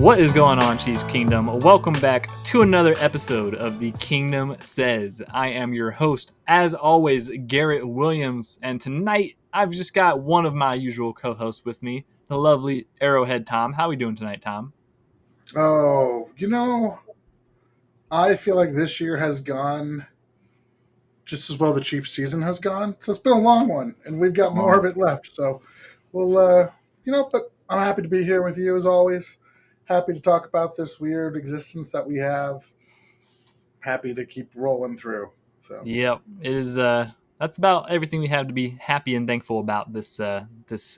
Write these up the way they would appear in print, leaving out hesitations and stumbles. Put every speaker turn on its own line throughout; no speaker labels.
What is going on, Chiefs Kingdom? Welcome back to another episode of the Kingdom Says. I am your host, as always, Garrett Williams, and tonight I've just got one of my usual co-hosts with me, the lovely Arrowhead Tom. How are we doing tonight, Tom?
Oh, I feel like this year has gone just as well the Chiefs season has gone. So it's been a long one, and we've got more of it left. So but I'm happy to be here with you as always. Happy to talk about this weird existence that we have. Happy to keep rolling through. So
Yep, it is. That's about everything we have to be happy and thankful about this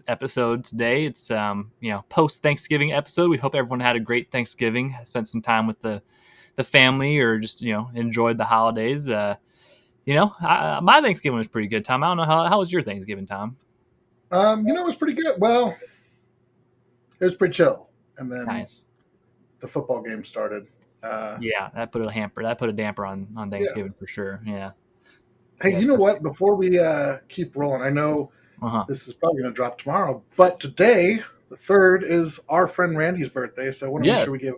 episode today. It's post Thanksgiving episode. We hope everyone had a great Thanksgiving, spent some time with the family, or just enjoyed the holidays. My Thanksgiving was pretty good, Tom. I don't know how was your Thanksgiving, Tom?
it was pretty good. Well, it was pretty chill, and then
Nice.
the football game started.
Yeah, that put a damper on
Yeah.
Thanksgiving for sure. Yeah.
Hey,
Yeah.
you know what? Before we keep rolling, I know
Uh-huh.
this is probably going to drop tomorrow, but today, the 3rd, is our friend Randy's birthday. So I want to make
Yes.
sure we give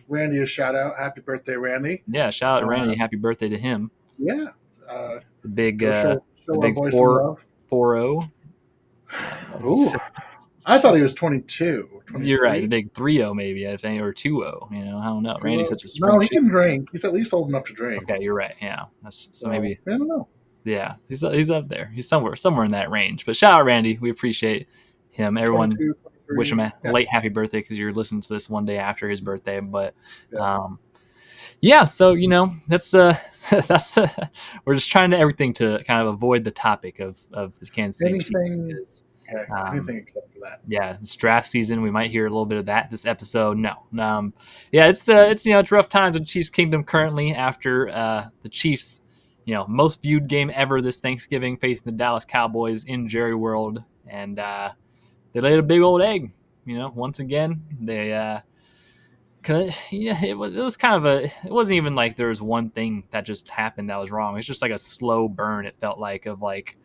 Randy a shout out. Happy birthday, Randy.
Yeah, shout out to Randy. Happy birthday to him.
Yeah.
The big
Go show
the
our
big
boy some love.
4-0.
Ooh. I thought he was 22. 23.
You're right. The big 3-0 maybe, I think, or 2-0. I don't know. Randy's such a spring
No, he
chicken.
can drink. He's at least old enough to drink.
Okay, you're right. Yeah. So maybe.
I don't know.
Yeah, he's up there. He's somewhere in that range. But shout out Randy. We appreciate him. Everyone
22, 23.
wish him a late happy birthday because you're listening to this one day after his birthday. But so that's we're just trying to everything to kind of avoid the topic of the Kansas City Chiefs.
Anything except for that.
Yeah, it's draft season. We might hear a little bit of that this episode. No, it's rough times in Chiefs Kingdom currently after the Chiefs, most viewed game ever this Thanksgiving, facing the Dallas Cowboys in Jerry World, and they laid a big old egg. Once again they. It was kind of it wasn't even like there was one thing that just happened that was wrong. It's just like a slow burn. It felt like of like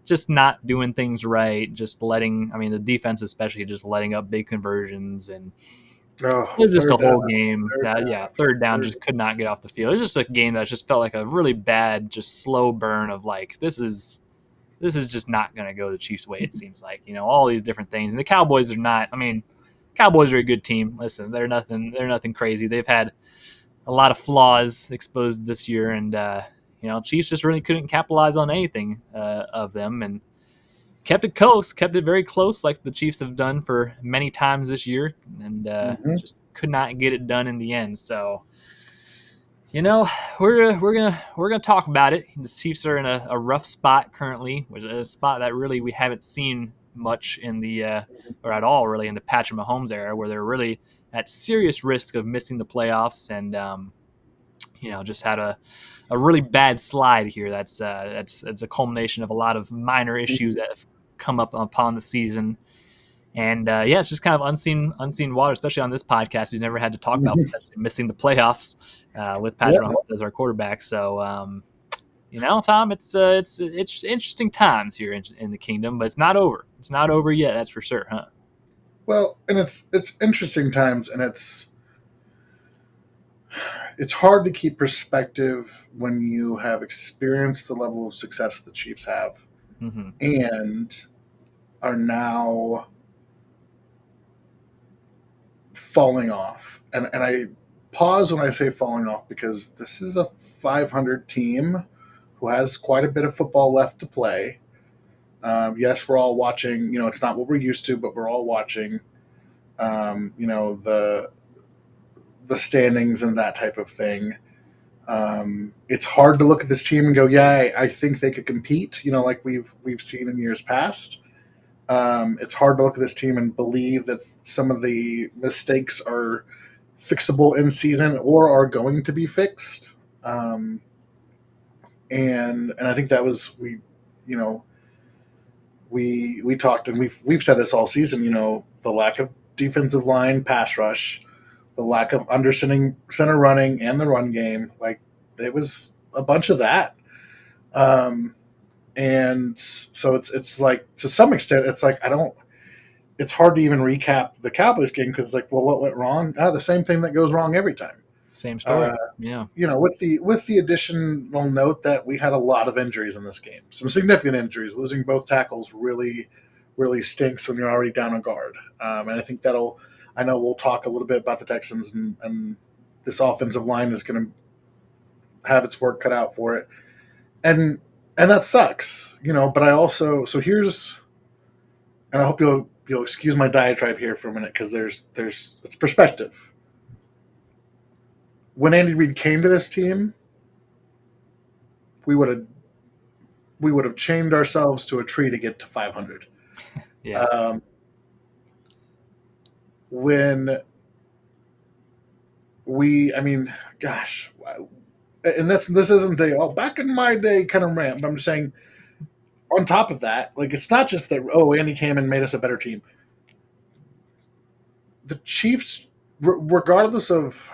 just not doing things right, just letting. I mean, the defense especially just letting up big conversions, and it was just a whole game. Third down just could not get off the field. It was just a game that just felt like a really bad, just slow burn of like this is just not going to go the Chiefs' way. It seems like all these different things, and the Cowboys are not. I mean, Cowboys are a good team. Listen, they're nothing crazy. They've had a lot of flaws exposed this year, and Chiefs just really couldn't capitalize on anything of them, and kept it close, kept it very close, like the Chiefs have done for many times this year, and just could not get it done in the end. So, we're gonna talk about it. The Chiefs are in a rough spot currently, which is a spot that really we haven't seen much in the or at all really in the Patrick Mahomes era, where they're really at serious risk of missing the playoffs, and just had a really bad slide here. That's a culmination of a lot of minor issues that have come up upon the season, and it's just kind of unseen water, especially on this podcast. We've never had to talk about potentially missing the playoffs with Patrick Mahomes as our quarterback. So Tom, it's interesting times here in the kingdom, but it's not over. It's not over yet, that's for sure, huh?
Well, and it's interesting times, and it's hard to keep perspective when you have experienced the level of success the Chiefs have, and are now falling off. And I pause when I say falling off because this is a 500 team who has quite a bit of football left to play. Yes, we're all watching. It's not what we're used to, but we're all watching. The standings and that type of thing. It's hard to look at this team and go, "Yeah, I think they could compete." Like we've seen in years past. It's hard to look at this team and believe that some of the mistakes are fixable in season or are going to be fixed. And I think that was we talked, and we've said this all season. The lack of defensive line, pass rush, the lack of under center running, and the run game. Like it was a bunch of that. And so it's like to some extent, it's like I don't. it's hard to even recap the Cowboys game because it's like, well, what went wrong? The same thing that goes wrong every time.
Same
Uh,
story. Yeah.
with the additional note that we had a lot of injuries in this game, some significant injuries. Losing both tackles really stinks when you're already down a guard. And I think that'll. I know we'll talk a little bit about the Texans, and this offensive line is going to have its work cut out for it, and that sucks, But I also here's, and I hope you'll excuse my diatribe here for a minute because there's it's perspective. When Andy Reid came to this team, we would have chained ourselves to a tree to get to 500.
Yeah.
Um, when I mean, gosh, and this isn't a back in my day kind of rant, but I'm just saying. On top of that, like it's not just that Andy came and made us a better team. The Chiefs, regardless of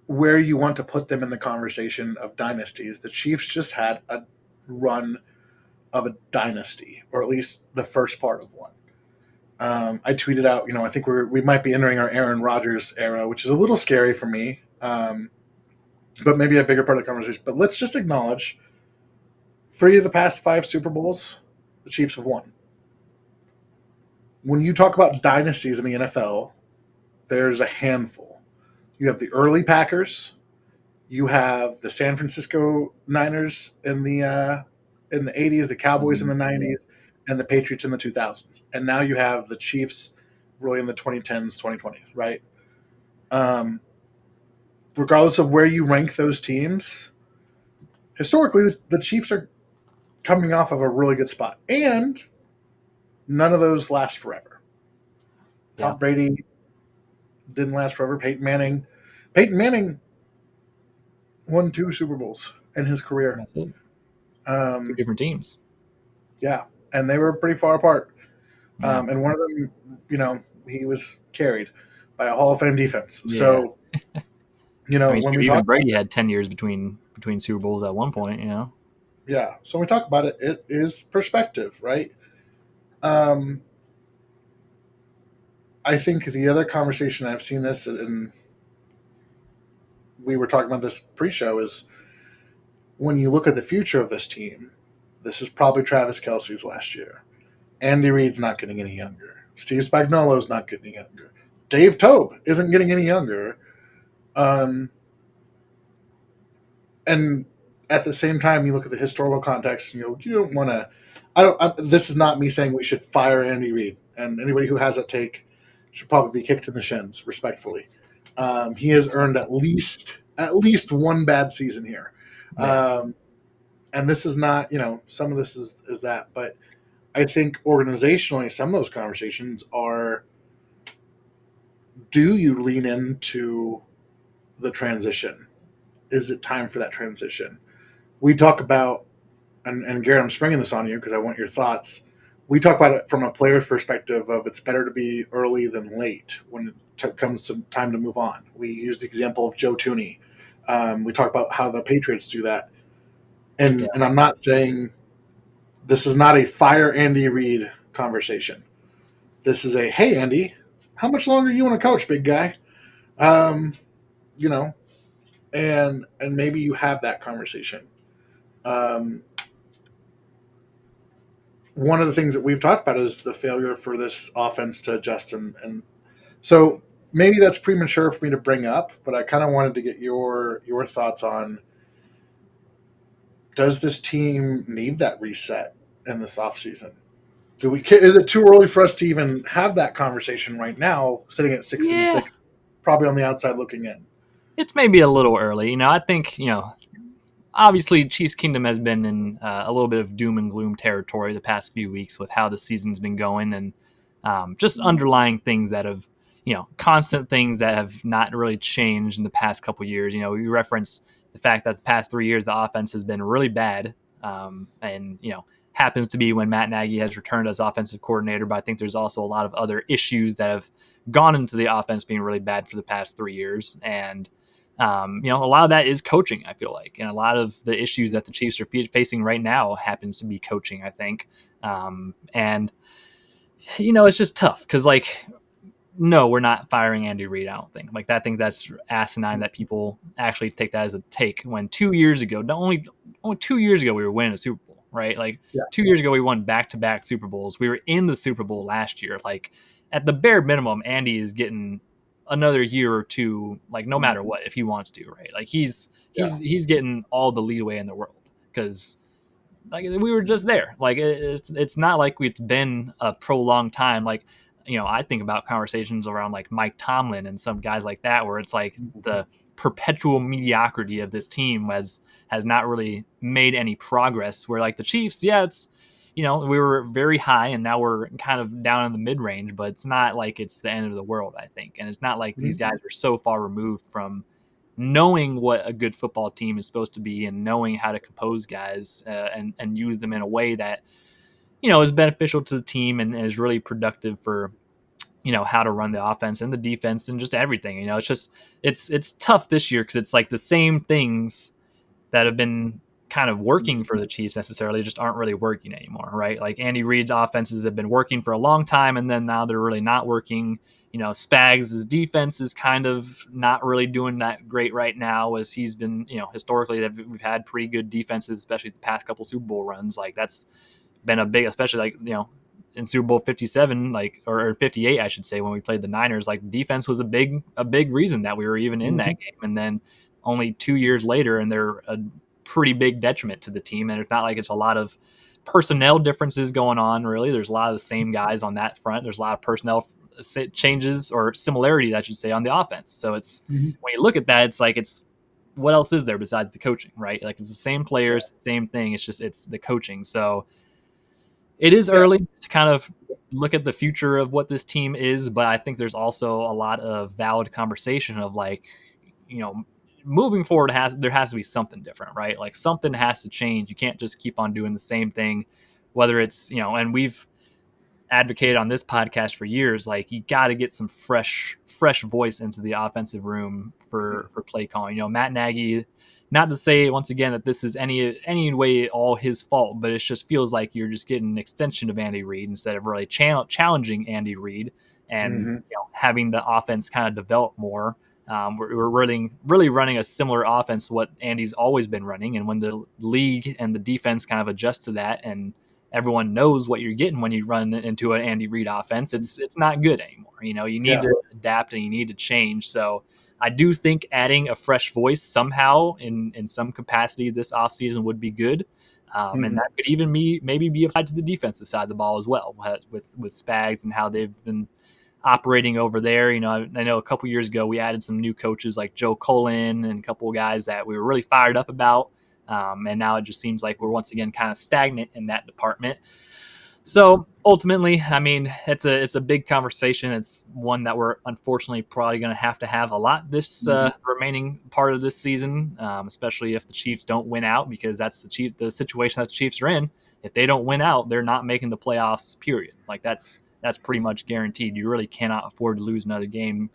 where you want to put them in the conversation of dynasties, the Chiefs just had a run of a dynasty, or at least the first part of one. I tweeted out, I think we might be entering our Aaron Rodgers era, which is a little scary for me, but maybe a bigger part of the conversation. But let's just acknowledge 3 of the past 5 Super Bowls, the Chiefs have won. When you talk about dynasties in the NFL, there's a handful. You have the early Packers, you have the San Francisco Niners in the 80s, the Cowboys in the 90s, and the Patriots in the 2000s. And now you have the Chiefs really in the 2010s, 2020s, right? Um, Regardless of where you rank those teams, historically, the Chiefs are coming off of a really good spot. And none of those last forever.
Yeah.
Tom Brady didn't last forever. Peyton Manning won 2 Super Bowls in his career.
That's it. 2
Um,
different teams.
yeah, and they were pretty far apart.
Yeah.
And one of them, he was carried by a Hall of Fame defense.
Yeah.
So,
I mean,
when we
even
talk about
Brady
it,
had 10 years between Super Bowls at one point.
yeah. So when we talk about it, it is perspective, right? Um, I think the other conversation I've seen this, and we were talking about this pre-show, is when you look at the future of this team. This is probably Travis Kelce's last year. Andy Reid's not getting any younger. Steve Spagnuolo's not getting any younger. Dave Tobe isn't getting any younger. Um, and at the same time, you look at the historical context, and you don't want to. This is not me saying we should fire Andy Reid, and anybody who has a take should probably be kicked in the shins, respectfully. He has earned at least one bad season here,
Yeah.
and this is not. Some of this is that, but I think organizationally, some of those conversations are: do you lean into the transition? Is it time for that transition? We talk about, and Garrett, I'm springing this on you because I want your thoughts. We talk about it from a player's perspective of it's better to be early than late when it comes to time to move on. We use the example of Joe Tooney. We talk about how the Patriots do that.
Yeah.
And I'm not saying this is not a fire Andy Reid conversation. This is a, hey, Andy, how much longer you want to coach, big guy? Um, you know, and maybe you have that conversation. Um, One of the things that we've talked about is the failure for this offense to adjust, and so maybe that's premature for me to bring up, but I kind of wanted to get your thoughts on: does this team need that reset in this offseason? Is it too early for us to even have that conversation right now, sitting at six and
Yeah.
six, probably on the outside looking in?
It's maybe a little early. I think, obviously Chiefs Kingdom has been in a little bit of doom and gloom territory the past few weeks with how the season's been going, and just underlying things that have, constant things that have not really changed in the past couple years. We reference the fact that the past 3 years the offense has been really bad, and happens to be when Matt Nagy has returned as offensive coordinator. But I think there's also a lot of other issues that have gone into the offense being really bad for the past 3 years, and a lot of that is coaching, I feel like. And a lot of the issues that the Chiefs are facing right now happens to be coaching, I think. And it's just tough because like no, we're not firing Andy Reid. I don't think. Like, I think that's asinine that people actually take that as a take. When 2 years ago, not only 2 years ago, we were winning a Super Bowl, right? Like
Yeah.
2 years ago, we won back-to-back Super Bowls. We were in the Super Bowl last year. Like, at the bare minimum, Andy is getting another year or two, like no matter what, if he wants to, right? Like
Yeah.
he's getting all the leeway in the world because like we were just there. Like it's not like it's been a prolonged time. Like I think about conversations around like Mike Tomlin and some guys like that, where it's like the perpetual mediocrity of this team has not really made any progress. Where like the Chiefs, yeah, it's we were very high and now we're kind of down in the mid range, but it's not like it's the end of the world, I think. And it's not like these
Mhm.
guys are so far removed from knowing what a good football team is supposed to be and knowing how to compose guys and use them in a way that is beneficial to the team and is really productive for how to run the offense and the defense and just everything. It's just it's tough this year because it's like the same things that have been kind of working for the Chiefs necessarily just aren't really working anymore, right? Like Andy Reid's offenses have been working for a long time, and then now they're really not working. Spags' defense is kind of not really doing that great right now, as he's been, historically we've had pretty good defenses, especially the past couple Super Bowl runs. Like that's been a big, especially like in Super Bowl 57, like or 58, I should say, when we played the Niners, like defense was a big reason that we were even in that
Mhm.
game. And then only 2 years later, and they're a pretty big detriment to the team. And it's not like it's a lot of personnel differences going on, really. There's a lot of the same guys on that front. There's a lot of personnel changes or similarities, I should say, on the offense. So it's
Mhm.
when you look at that, it's like it's what else is there besides the coaching, right? Like it's the same
Yeah.
players, same thing. It's just it's the coaching. So it is
Yeah.
early to kind of look at the future of what this team is, but I think there's also a lot of valid conversation of like, you know, moving forward there has to be something different, right? Like something has to change. You can't just keep on doing the same thing, whether it's, and we've advocated on this podcast for years, like you got to get some fresh voice into the offensive room for play calling. Matt Nagy, not to say once again that this is any way all his fault, but it just feels like you're just getting an extension of Andy Reid instead of really challenging Andy Reid and
Mhm.
having the offense kind of develop more. We're really running a similar offense to what Andy's always been running, and when the league and the defense kind of adjust to that and everyone knows what you're getting when you run into an Andy Reid offense, it's not good anymore. You need
Yeah.
to adapt and you need to change. So I do think adding a fresh voice somehow in some capacity this offseason would be good. And
Mhm.
that could even maybe be applied to the defensive side of the ball as well, with Spags and how they've been operating over there. I know a couple years ago we added some new coaches like Joe Cullen and a couple of guys that we were really fired up about. And now it just seems like we're once again kind of stagnant in that department. So ultimately, I mean, it's a big conversation. It's one that we're unfortunately probably going to have a lot this
Mhm.
remaining part of this season, especially if the Chiefs don't win out, because that's the situation that the Chiefs are in. If they don't win out, they're not making the playoffs. Period. Like that's pretty much guaranteed. You really cannot afford to lose another game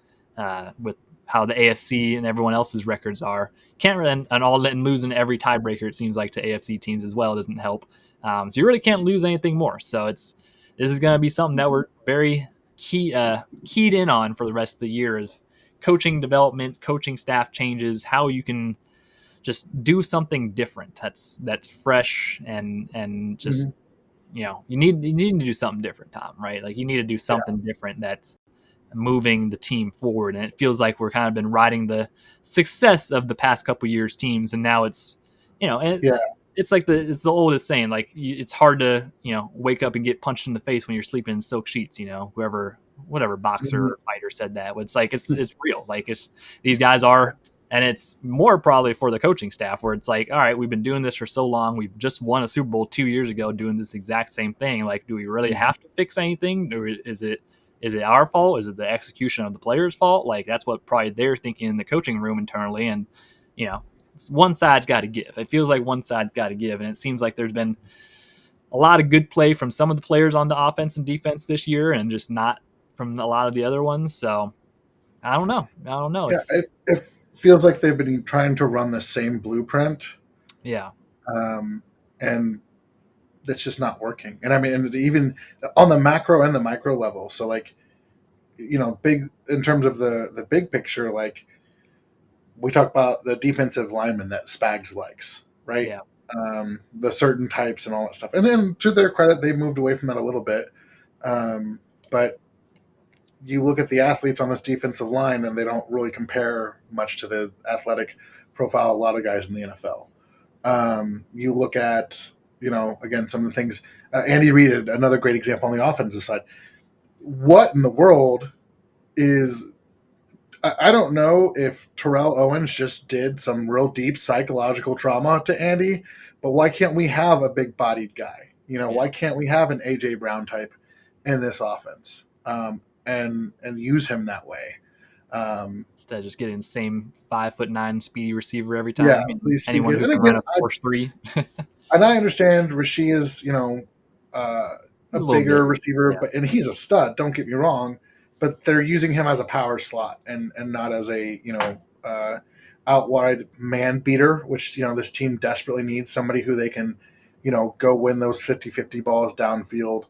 with how the AFC and everyone else's records are. Can't really, and losing every tiebreaker, it seems like, to AFC teams as well doesn't help. So you really can't lose anything more. So this is going to be something that we're very keyed in on for the rest of the year is coaching development, coaching staff changes, how you can just do something different that's fresh and just
Mhm.
you need to do something different, Tom. Right? Like you need to do
Yeah.
something different that's moving the team forward. And it feels like we're kind of been riding the success of the past couple years teams, and now it's
Yeah.
it's like it's the oldest saying, like it's hard to wake up and get punched in the face when you're sleeping in silk sheets. Whatever boxer
Mhm.
or fighter said that. It's like it's real. Like it's these guys are. And it's more probably for the coaching staff where it's like, all right, we've been doing this for so long. We've just won a Super Bowl 2 years ago doing this exact same thing. Like, do we really
Mhm.
have to fix anything? Or is it our fault? Is it the execution of the players' fault? Like that's what probably they're thinking in the coaching room internally. And you know, one side's got to give. It feels like one side's got to give, and it seems like there's been a lot of good play from some of the players on the offense and defense this year, and just not from a lot of the other ones. So I don't know. I don't know.
Yeah.
It's
It feels like they've been trying to run the same blueprint,
yeah,
um, and that's just not working. And I mean, and even on the macro and the micro level. So like, big in terms of the big picture, like we talk about the defensive lineman that Spags likes, right?
Yeah.
The certain types and all that stuff. And then to their credit, they've moved away from that a little bit. But you look at the athletes on this defensive line, and they don't really compare much to the athletic profile of a lot of guys in the NFL. You look at, again, some of the things. Andy Reid, another great example on the offensive side. What in the world is I don't know if Terrell Owens just did some real deep psychological trauma to Andy, but why can't we have a big bodied guy?
Yeah.
Why can't we have an AJ Brown type in this offense, and use him that way?
Instead of just getting the same 5'9" speedy receiver every
Yeah,
time, and
please speak
anyone
it.
who
And
can
again,
run a 4.3.
I understand Rasheed is uh, a
A little bit.
bigger receiver,
Yeah.
and he's a stud. Don't get me wrong, but they're using him as a power slot and not as a out wide man beater, which this team desperately needs somebody who they can go win those 50-50 balls downfield.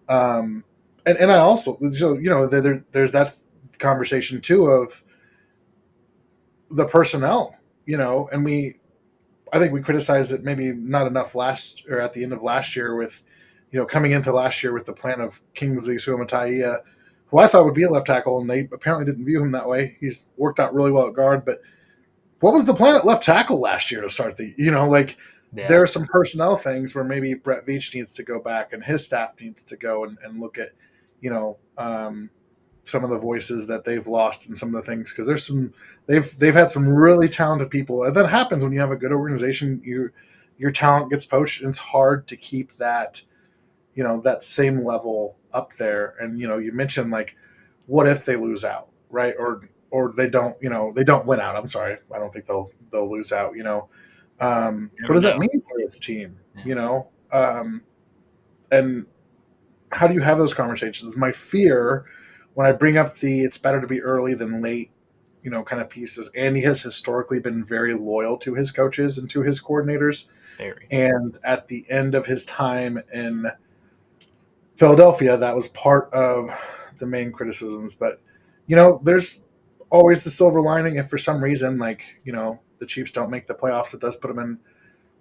And I also there's that conversation too of the personnel, and I think we criticized it maybe not enough last or at the end of last year with, coming into last year with the plan of Kingsley Suamataia, who I thought would be a left tackle, and they apparently didn't view him that way. He's worked out really well at guard, but what was the plan at left tackle last year to start like there
Yeah.
are some personnel things where maybe Brett Veach needs to go back and his staff needs to go and look at, you know, um, some of the voices that they've lost and some of the things because they've had some really talented people and that happens when you have a good organization. Your talent gets poached and it's hard to keep that that same level up there. And you mentioned like what if they lose out, right? Or they don't they don't win out. I'm sorry, I don't think they'll lose out.
You
What
never
does that
know.
mean for this team?
Yeah.
And how do you have those conversations? My fear when I bring up the it's better to be early than late, kind of pieces. Andy has historically been very loyal to his coaches and to his coordinators.
Very.
And at the end of his time in Philadelphia, that was part of the main criticisms. But, there's always the silver lining if for some reason, like, the Chiefs don't make the playoffs, it does put them in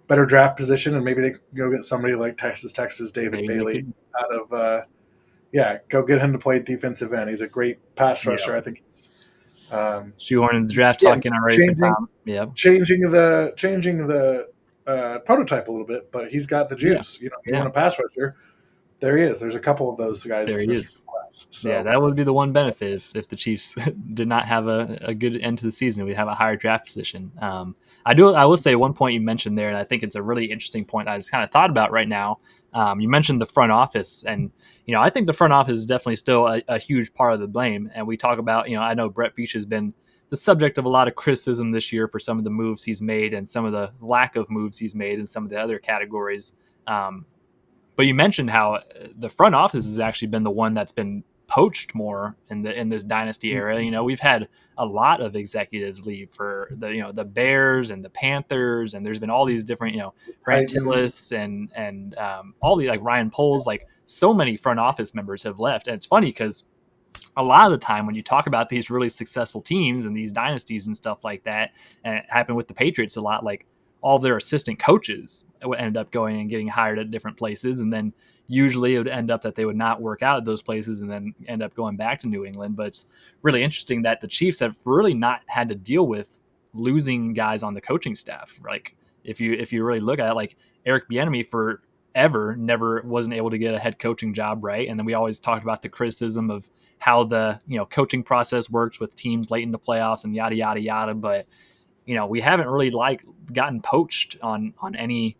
better draft position. And maybe they can go get somebody like Texas, David
Maybe they
Bailey
could.
out of, go get him to play defensive end. He's a great pass
Yeah.
rusher. I think he's, um,
Shoehorn in the draft
yeah,
talking already for
changing,
Tom. Yeah.
changing the prototype a little bit, but he's got the
Yeah.
juice. You
Yeah.
want a pass rusher? There he is. There's a couple of those guys
There
in
he
this
is.
class.
Yeah,
So
that would be the one benefit if the Chiefs did not have a good end to the season. We'd have a higher draft position. I will say one point you mentioned there, and I think it's a really interesting point I just kind of thought about right now. You mentioned the front office, and I think the front office is definitely still a huge part of the blame. And we talk about, I know Brett Veach has been the subject of a lot of criticism this year for some of the moves he's made and some of the lack of moves he's made in some of the other categories. Um, but you mentioned how the front office has actually been the one that's been poached more in this dynasty era. We've had a lot of executives leave for the Bears and the Panthers, and there's been all these different Grant
Titans,
Tillis and all the like Ryan Poles, like so many front office members have left. And it's funny because a lot of the time when you talk about these really successful teams and these dynasties and stuff like that, and it happened with the Patriots a lot, like all their assistant coaches would end up going and getting hired at different places. And then usually it would end up that they would not work out at those places and then end up going back to New England. But it's really interesting that the Chiefs have really not had to deal with losing guys on the coaching staff. Like if you really look at it, like Eric Bieniemy for ever never wasn't able to get a head coaching job, right? And then we always talked about the criticism of how the coaching process works with teams late in the playoffs and yada yada yada. But we haven't really like gotten poached on any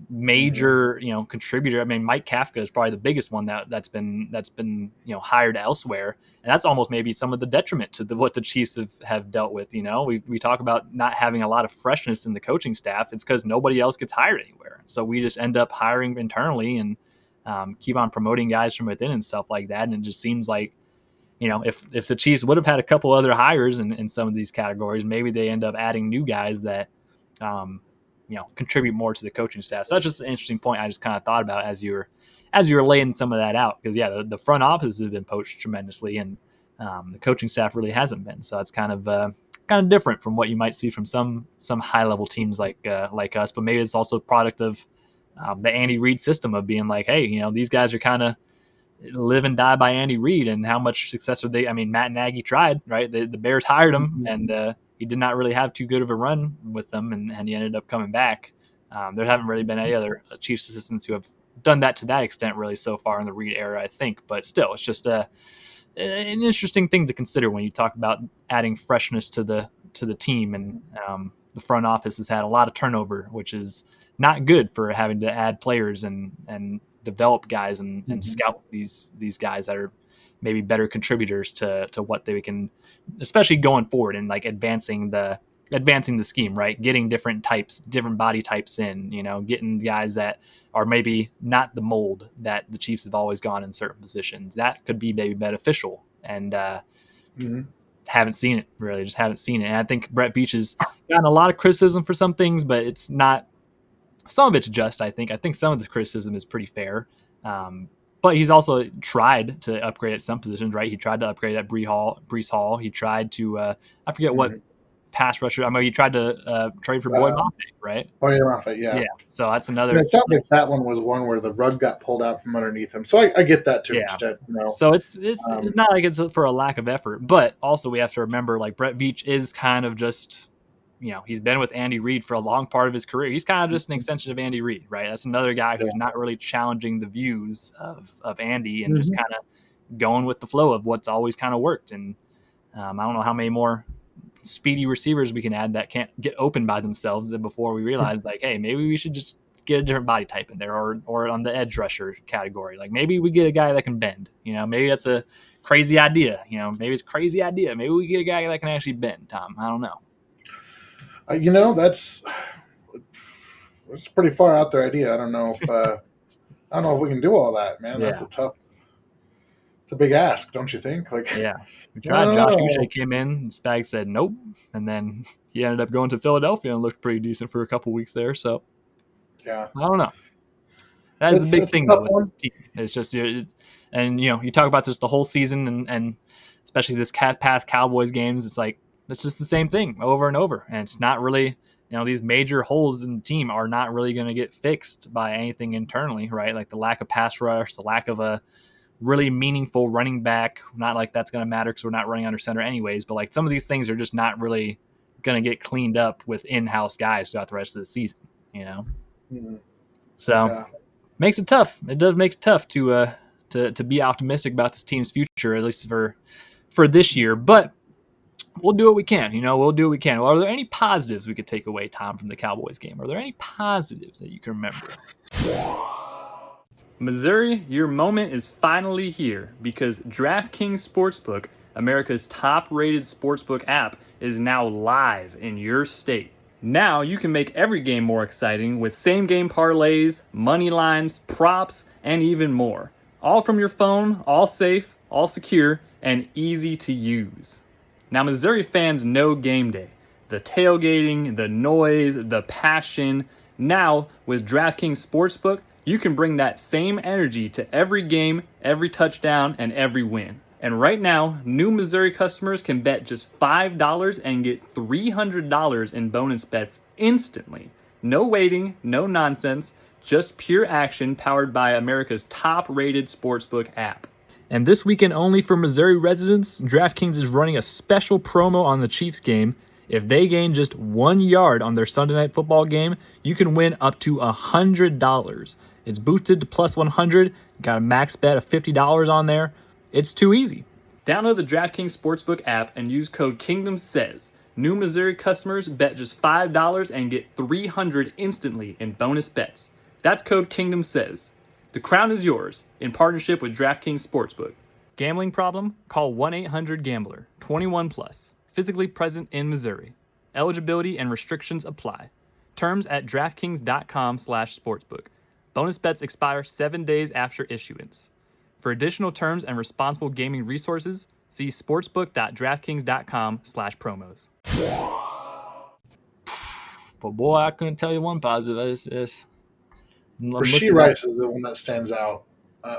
major contributor. I mean, Mike Kafka is probably the biggest one that's been hired elsewhere, and that's almost maybe some of the detriment to what the Chiefs have dealt with. We talk about not having a lot of freshness in the coaching staff. It's because nobody else gets hired anywhere, so we just end up hiring internally and keep on promoting guys from within and stuff like that. And it just seems like if the Chiefs would have had a couple other hires in some of these categories, maybe they end up adding new guys that contribute more to the coaching staff. So that's just an interesting point I just kind of thought about as you were laying some of that out, because the front office has been poached tremendously, and the coaching staff really hasn't been. So that's kind of different from what you might see from some high level teams like us. But maybe it's also a product of the Andy Reid system of being like, hey, these guys are kind of live and die by Andy Reid, and how much success are they? I mean, Matt Nagy tried, right? The Bears hired him, and he did not really have too good of a run with them, and he ended up coming back. There haven't really been any other Chiefs assistants who have done that to that extent really so far in the Reid era, I think. But still, it's just an interesting thing to consider when you talk about adding freshness to the team. And the front office has had a lot of turnover, which is not good for having to add players and develop guys and scout these guys that are maybe better contributors to what they can, especially going forward and like advancing the scheme, right? Getting different body types in, getting guys that are maybe not the mold that the Chiefs have always gone in certain positions. That could be maybe beneficial, and haven't seen it, really. Just haven't seen it. And I think Brett Veach has gotten a lot of criticism for some things, but it's not, some of it's just, I think some of the criticism is pretty fair. But he's also tried to upgrade at some positions, right? He tried to upgrade at Breece Hall. He tried to, I forget what pass rusher. I mean, he tried to trade for Boyd Mafe, right?
Boyd Mafe, yeah.
Yeah. So that's another.
And it sounds like that one was one where the rug got pulled out from underneath him. So I get that to an extent.
So it's not like it's for a lack of effort, but also we have to remember, like, Brett Veach is kind of just, he's been with Andy Reid for a long part of his career. He's kind of just an extension of Andy Reid, right? That's another guy who's not really challenging the views of Andy and just kind of going with the flow of what's always kind of worked. And I don't know how many more speedy receivers we can add that can't get open by themselves before we realize, like, hey, maybe we should just get a different body type in there, or on the edge rusher category. Like, maybe we get a guy that can bend. Maybe that's a crazy idea. Maybe it's a crazy idea. Maybe we get a guy that can actually bend, Tom. I don't know.
That's a pretty far out there idea. I don't know if we can do all that, man.
Yeah.
It's a big ask, don't you think? Like,
yeah, we tried. Josh Uche came in, and Spag said nope, and then he ended up going to Philadelphia and looked pretty decent for a couple weeks there. So yeah, I don't know. That is the big thing though with this team. It's just, and you talk about just the whole season, and especially this past Cowboys games. It's like, it's just the same thing over and over. And it's not really, these major holes in the team are not really going to get fixed by anything internally, right? Like the lack of pass rush, the lack of a really meaningful running back. Not like that's going to matter because we're not running under center anyways. But like some of these things are just not really going to get cleaned up with in-house guys throughout the rest of the season, So makes it tough. It does make it tough to be optimistic about this team's future, at least for this year. But we'll do what we can. We'll do what we can. Well, are there any positives we could take away, Tom, from the Cowboys game? Are there any positives that you can remember? Missouri, your moment is finally here, because DraftKings Sportsbook, America's top-rated sportsbook app, is now live in your state. Now you can make every game more exciting with same-game parlays, money lines, props, and even more. All from your phone, all safe, all secure, and easy to use. Now, Missouri fans know game day. The tailgating, the noise, the passion. Now, with DraftKings Sportsbook, you can bring that same energy to every game, every touchdown, and every win. And right now, new Missouri customers can bet just $5 and get $300 in bonus bets instantly. No waiting, no nonsense, just pure action powered by America's top-rated sportsbook app. And this weekend only for Missouri residents, DraftKings is running a special promo on the Chiefs game. If they gain just 1 yard on their Sunday Night Football game, you can win up to $100. It's boosted to plus 100. Got a max bet of $50 on there. It's too easy. Download the DraftKings Sportsbook app and use code kingdomsays. New Missouri customers bet just $5 and get $300 instantly in bonus bets. That's code kingdomsays. The crown is yours in partnership with DraftKings Sportsbook. Gambling problem? Call 1-800-GAMBLER. 21 plus. Physically present in Missouri. Eligibility and restrictions apply. Terms at DraftKings.com/sportsbook. Bonus bets expire 7 days after issuance. For additional terms and responsible gaming resources, see sportsbook.draftkings.com/promos. But boy, I couldn't tell you one positive. I'm
Rasheed
looking at
Rice is the one that stands out.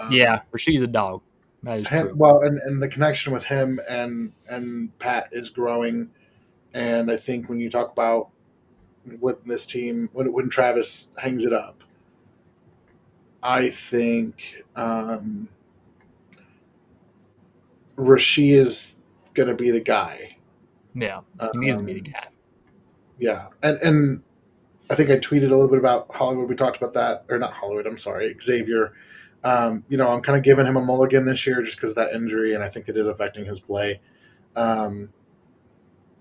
yeah, Rasheed's a dog. That is
Him,
true.
well, and the connection with him and Pat is growing. And I think when you talk about with this team, when Travis hangs it up, I think Rasheed is going to be the guy.
Yeah, he needs to be the
Um,
guy.
yeah, and I think I tweeted a little bit about Hollywood. We talked about that, or not Hollywood. I'm sorry, Xavier. I'm kind of giving him a mulligan this year just because of that injury, and I think it is affecting his play. Um,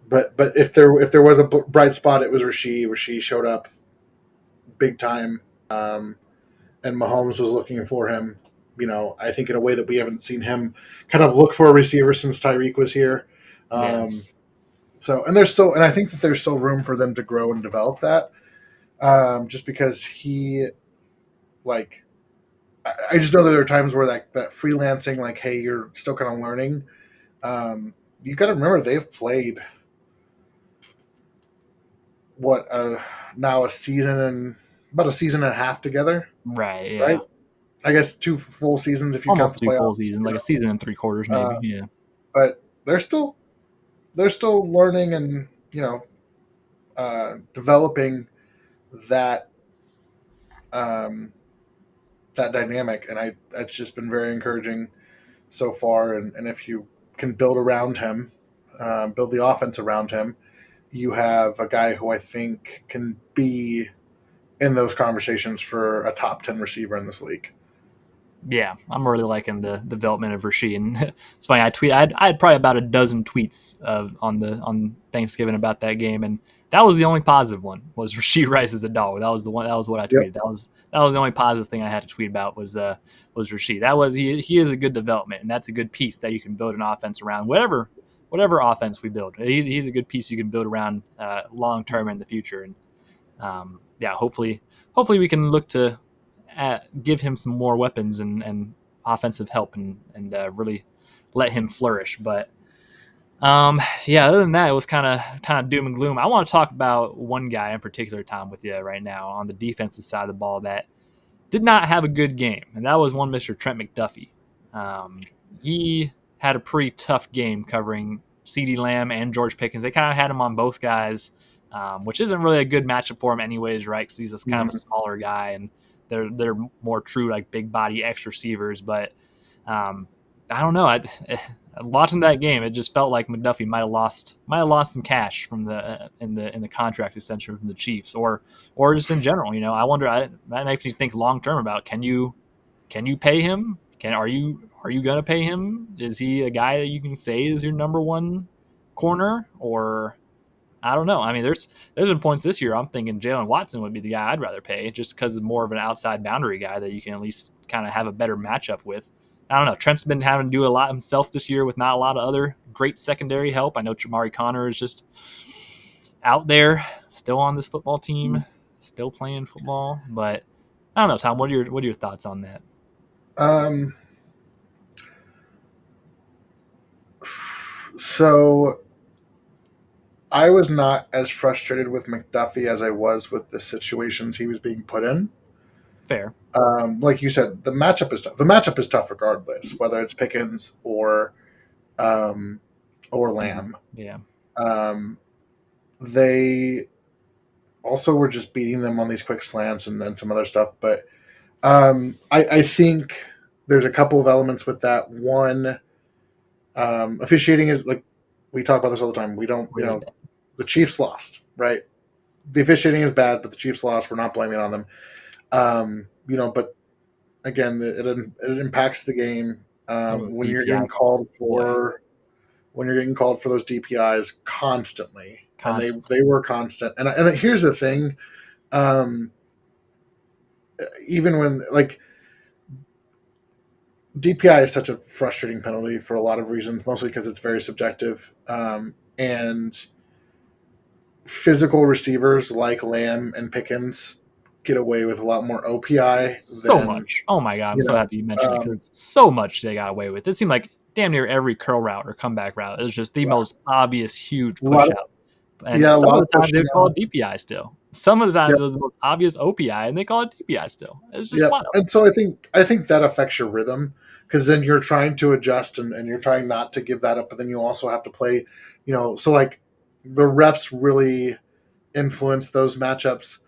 but if there was a bright spot, it was Rasheed. Rasheed showed up big time, and Mahomes was looking for him. I think in a way that we haven't seen him kind of look for a receiver since Tyreek was here.
Yeah,
Um, and I think that there's still room for them to grow and develop that. Just because he, like, I just know that there are times where that freelancing, like, hey, you're still kind of learning. You got to remember they've played what now a season and about a season and a half together,
right.
right?
Yeah,
I guess 2 full seasons if you count
almost
the
2 full
playoffs.
seasons, like a season and 3/4 maybe. Yeah,
But they're still learning and developing that um, that dynamic, and that's just been very encouraging so far. And if you can build around him, build the offense around him, you have a guy who I think can be in those conversations for a top 10 receiver in this league.
yeah. I'm really liking the development of Rasheed. And it's funny. I had probably about a dozen tweets on Thanksgiving about that game, and that was the only positive one. Was Rasheed Rice is a dog. That was the one. That was what I
Yep.
tweeted. That was the only positive thing I had to tweet about was Rasheed. That was he is a good development, and that's a good piece that you can build an offense around. Whatever offense we build, he's a good piece you can build around long term in the future. And yeah, hopefully we can look to give him some more weapons and offensive help and really let him flourish. But yeah, other than that, it was kind of doom and gloom. I want to talk about one guy in particular, Tom, with you right now on the defensive side of the ball that did not have a good game, and that was one Mr. Trent McDuffie. He had a pretty tough game covering CeeDee Lamb and George Pickens. They kind of had him on both guys, which isn't really a good matchup for him anyways, right? Because he's this kind of a
Mhm.
smaller guy, and they're more true like big body X receivers. But I don't know. Watching that game, it just felt like McDuffie might have lost some cash from the in the contract extension from the Chiefs, or just in general. I wonder. That makes me think long term about can you pay him? Are you gonna pay him? Is he a guy that you can say is your number one corner? Or I don't know. I mean, there's been points this year I'm thinking Jalen Watson would be the guy I'd rather pay just because of more of an outside boundary guy that you can at least kind of have a better matchup with. I don't know. Trent's been having to do a lot himself this year with not a lot of other great secondary help. I know Jamari Connor is just out there, still on this football team, still playing football. But I don't know, Tom. What are your thoughts on that?
Um, so I was not as frustrated with McDuffie as I was with the situations he was being put in.
Fair.
Like you said, the matchup is tough. The matchup is tough regardless, whether it's Pickens um, or
CD.
Lamb.
Yeah.
Um, they also were just beating them on these quick slants and some other stuff. But I think there's a couple of elements with that. One, officiating is like we talk about this all the time. We don't,
Really bad.
the Chiefs lost, right? The officiating is bad, but the Chiefs lost. We're not blaming it on them. But again, it impacts the game
Some of those
when you're
DPI
getting
calls.
called
Boy,
for those DPIs constantly, and they
constantly.
they were constant. And here's the thing, um, even when like DPI is such a frustrating penalty for a lot of reasons, mostly because it's very subjective, and physical receivers like Lamb and Pickens get away with a lot more OPI
So
than
much. Oh my god, I'm
you
so
know.
happy you mentioned it
Um,
because so much they got away with. It seemed like damn near every curl route or comeback route is just the
yeah,
most obvious huge
a lot
push
of
out. And
yeah, a
some
lot
of
of
the times they
pushing
would call
out.
it DPI still. some of the
Yeah,
times it was the most obvious OPI, and they call it DPI still. It's just
yeah.
wild.
And so I think that affects your rhythm because then you're trying to adjust and you're trying not to give that up, but then you also have to play, so like the refs really influence those matchups.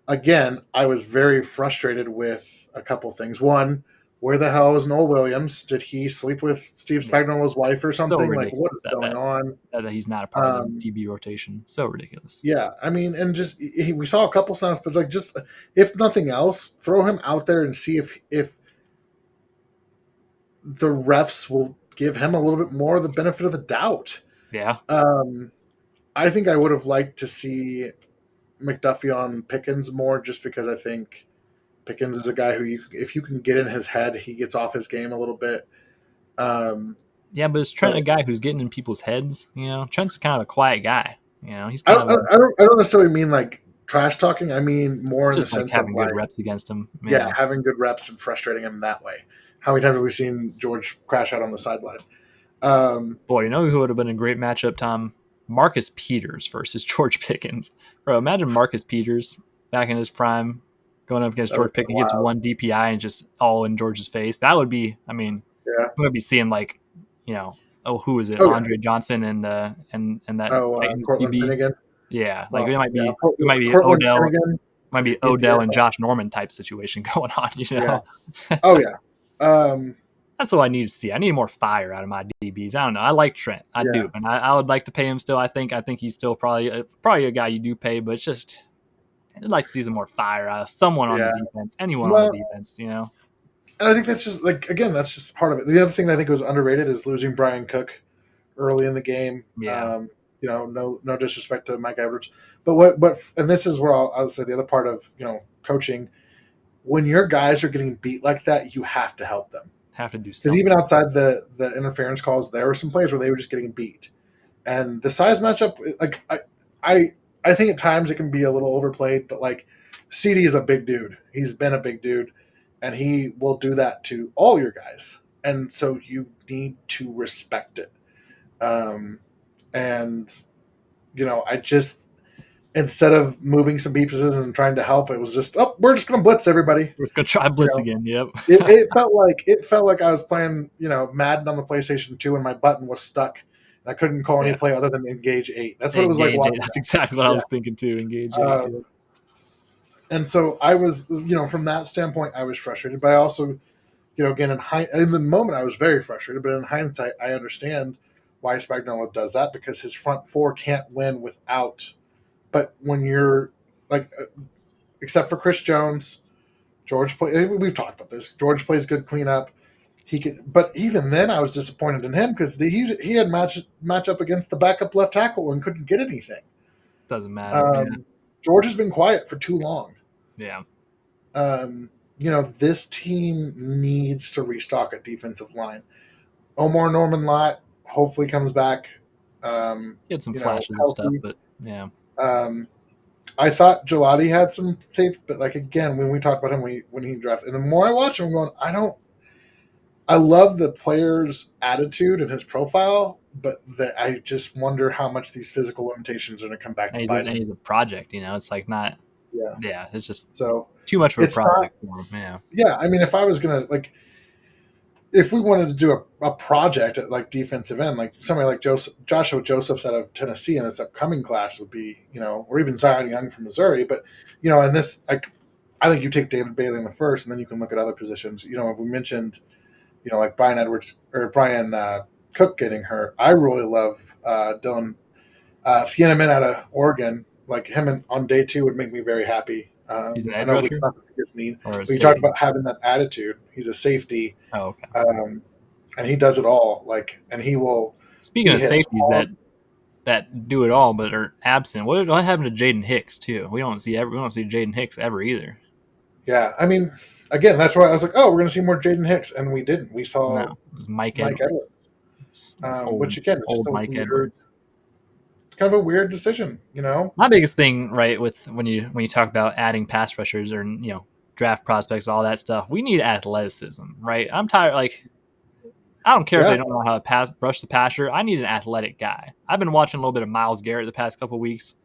Again, I was very frustrated with a couple things. One, where the hell is Noel Williams? Did he sleep with Steve
Yeah,
Spagnuolo's wife or
so
something? Like, what
ridiculous
is going on?
that he's not a part of the
Um,
DB rotation. So ridiculous.
yeah, I mean, and just we saw a couple snaps, but like, just if nothing else, throw him out there and see if the refs will give him a little bit more of the benefit of the doubt.
Yeah,
Um, I think I would have liked to see McDuffie on Pickens more, just because I think Pickens is a guy who if you can get in his head, he gets off his game a little bit. Um,
yeah, but is Trent a
so
guy who's getting in people's heads? Trent's kind of a quiet guy. He's
I
kind
don't,
of
I don't necessarily mean like trash talking. I mean more in the
just like
sense of
having good
like,
reps against him.
yeah,
Yeah,
having good reps and frustrating him that way. How many times have we seen George crash out on the sideline?
boy, who would have been a great matchup, Tom? Marcus Peters versus George Pickens. Bro, imagine Marcus Peters back in his prime going up against
That would
George
have been
Pickens. He gets
wild.
one DPI and just all in George's face. That would be, I mean,
Yeah.
we're gonna be seeing like, you know, who is it?
Oh yeah.
Andre Johnson and that
Oh,
Titans
Cortland
DB.
Finnegan.
Yeah, like
Well,
it might
yeah,
be
Cortland
Odell,
Finnegan.
might be
Yeah.
Odell and Josh Norman type situation going on.
Yeah. Oh yeah. Um,
That's what I need to see. I need more fire out of my DBs. I don't know. I like Trent. I
yeah.
do, and I would like to pay him still. I think he's still probably a guy you do pay, but it's just I'd like to see some more fire out of someone on the
Yeah.
defense, anyone on the
Well,
defense.
and I think that's just like, again, that's just part of it. The other thing that I think was underrated is losing Brian Cook early in the game.
Yeah,
No disrespect to Mike Edwards, but what and this is where I'll say the other part of coaching. When your guys are getting beat like that, you have to help them,
have to do
because even
something.
outside the interference calls, there were some plays where they were just getting beat, and the size matchup, like I I think at times it can be a little overplayed, but like CD is a big dude. He's been a big dude, and he will do that to all your guys, and so you need to respect it. Um, and I just, instead of moving some pieces and trying to help, it was just, oh, we're just going to blitz everybody.
We're gonna try
You
blitz
know,
again. Yep.
it felt like I was playing, Madden on the PlayStation 2 and my button was stuck and I couldn't call any
Yeah.
play other than engage 8. That's what it was like
Engage.
watching
That's
that.
exactly what I
Yeah.
was thinking too. Engage. Yep.
And so I was, from that standpoint, I was frustrated, but I also, again, in the moment, I was very frustrated, but in hindsight, I understand why Spagnuolo does that, because his front four can't win without. But when you're like, except for Chris Jones, George play. We've talked about this. George plays good cleanup. He could, but even then, I was disappointed in him because he had match up against the backup left tackle and couldn't get anything.
Doesn't matter. Yeah.
Um, George has been quiet for too long.
Yeah.
This team needs to restock a defensive line. Omar Norman Lott hopefully comes back.
He had some flashes of stuff,
Healthy.
but yeah.
I thought Gelati had some tape, but like, again, when we talked about him when he drafted, and the more I watch him, I'm going, I love the player's attitude and his profile, but I just wonder how much these physical limitations are going to come back to bite
And
him.
he's a project. It's like not.
Yeah.
Yeah. It's just
So
too much of a
it's not.
project for him. Yeah.
Yeah, I mean, if I was gonna like, if we wanted to do a project at like defensive end, like somebody like Joshua Josephs out of Tennessee in this upcoming class would be, or even Zion Young from Missouri. But, in this, I think you take David Bailey in the first, and then you can look at other positions. We mentioned, like Brian Edwards or Brian Cook getting hurt. I really love Dylan Thieneman out of Oregon. Like him on day 2 would make me very happy.
He's an
I
edge
know it's
rusher
not the biggest need,
or a
but you talked
safety.
about having that attitude. He's a safety,
Oh, okay.
and he does it all. Like, and
Speaking
he
of
hits
safeties
hard.
that do it all but are absent, what happened to Jaden Hicks too? We don't see Jaden Hicks ever either.
Yeah, I mean, again, that's why I was like, oh, we're going to see more Jaden Hicks, and we didn't. We
No,
saw
it was Mike
Mike
Edwards.
Edwards, which again is just
Old
a
Mike
weird,
Edwards.
kind of a weird decision.
My biggest thing, right, with when you talk about adding pass rushers or draft prospects, all that stuff, we need athleticism, right? I'm tired. Like, I don't care if
Yeah,
they don't know how to rush the passer. I need an athletic guy. I've been watching a little bit of Myles Garrett the past couple of weeks.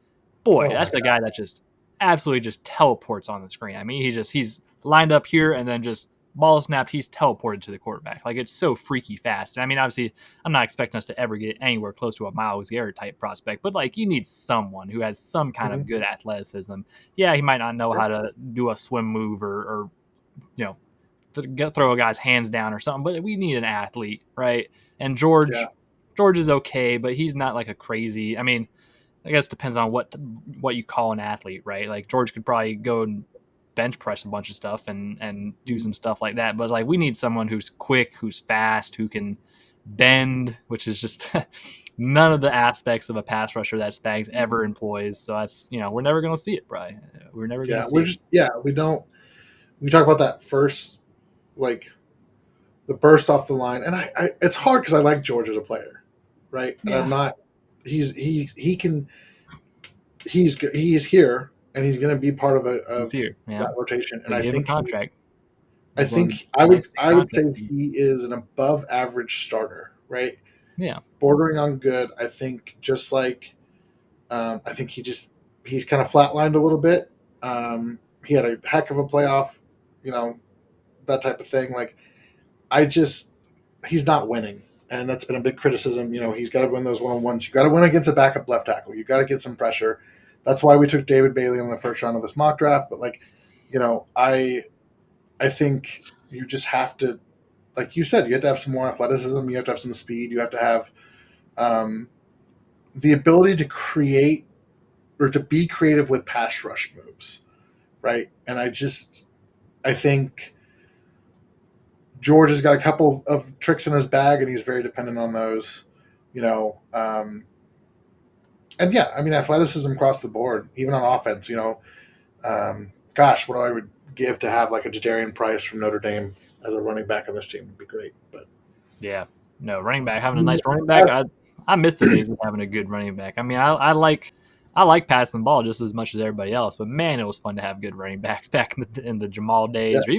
Boy,
oh my
that's the
god,
guy that just absolutely just teleports on the screen. I mean, he's lined up here and then just ball snapped, he's teleported to the quarterback. Like it's so freaky fast. And I mean, obviously, I'm not expecting us to ever get anywhere close to a Miles Garrett type prospect, but like you need someone who has some kind
Mm-hmm.
of good athleticism. Yeah, he might not know
Yeah.
how to do a swim move or you know throw a guy's hands down or something, but we need an athlete, right? And
Yeah.
George is okay, but he's not like a crazy. I mean, I guess it depends on what you call an athlete, right? Like George could probably go and bench press a bunch of stuff and do some stuff like that. But like we need someone who's quick, who's fast, who can bend, which is just none of the aspects of a pass rusher that Spags ever employs. So that's we're never gonna see it, Brian. We're never gonna
Yeah.
see
We're
it.
just we don't we talk about that first, like the burst off the line, and I it's hard because I like George as a player, right? And I'm
Yeah,
not. He can he's here and he's going to be part of
he's
of
here.
that
Yeah,
rotation, and
they gave him a contract.
I
He's one of the
think
nice big
I would say
contracts.
he is an above average starter, right?
Yeah,
Bordering on good. I think just like I think he's kind of flatlined a little bit. He had a heck of a playoff, you know, that type of thing. Like I just he's not winning, and that's been a big criticism. You know, he's got to win those 1-on-1s. You got to win against a backup left tackle. You got to get some pressure. That's why we took David Bailey in the first round of this mock draft. But like, I think you just have to, like you said, you have to have some more athleticism. You have to have some speed. You have to have um, the ability to create or to be creative with pass rush moves, right? And I think George has got a couple of tricks in his bag, and he's very dependent on those. You know, and yeah, I mean athleticism across the board, even on offense. Gosh, what I would give to have like a Jadarian Price from Notre Dame as a running back on this team would be great. But
yeah. No, running back having a nice running back. I miss the days of having a good running back. I mean, I like passing the ball just as much as everybody else, but man, it was fun to have good running backs back in the Jamal
yeah,
days, or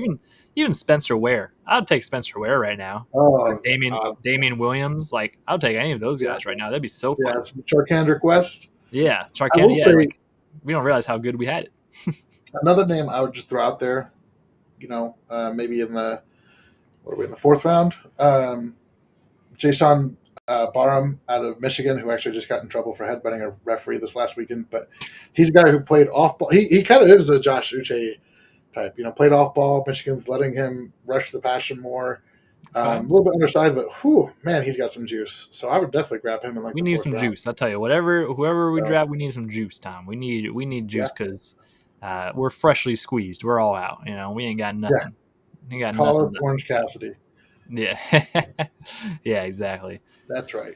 even Spencer Ware. I'd take Spencer Ware right now, or
oh,
Damian Williams. Like I would take any of those
yeah,
guys right now. That'd be so
yeah,
fun.
it's Charkandrick West.
Yeah,
I
Charkand.
will
Yeah,
say
like we don't realize how good we had it.
another name I would just throw out there. Maybe in the what are we in the fourth round? Jason Barham out of Michigan, who actually just got in trouble for headbutting a referee this last weekend. But he's a guy who played off ball. He kind of is a Josh Uche type. Played off ball. Michigan's letting him rush the passion more. A
Okay.
little bit undersized, but whew, man, he's got some juice. So I would definitely grab him in like
We
the
need
fourth
some
round.
juice. I tell you, whoever we
So
draft, we need some juice, Tom. We need
yeah,
juice because we're freshly squeezed. We're all out. We ain't got
yeah.
nothing. We got
Call
nothing.
us Orange Cassidy.
Yeah, yeah, exactly.
That's right.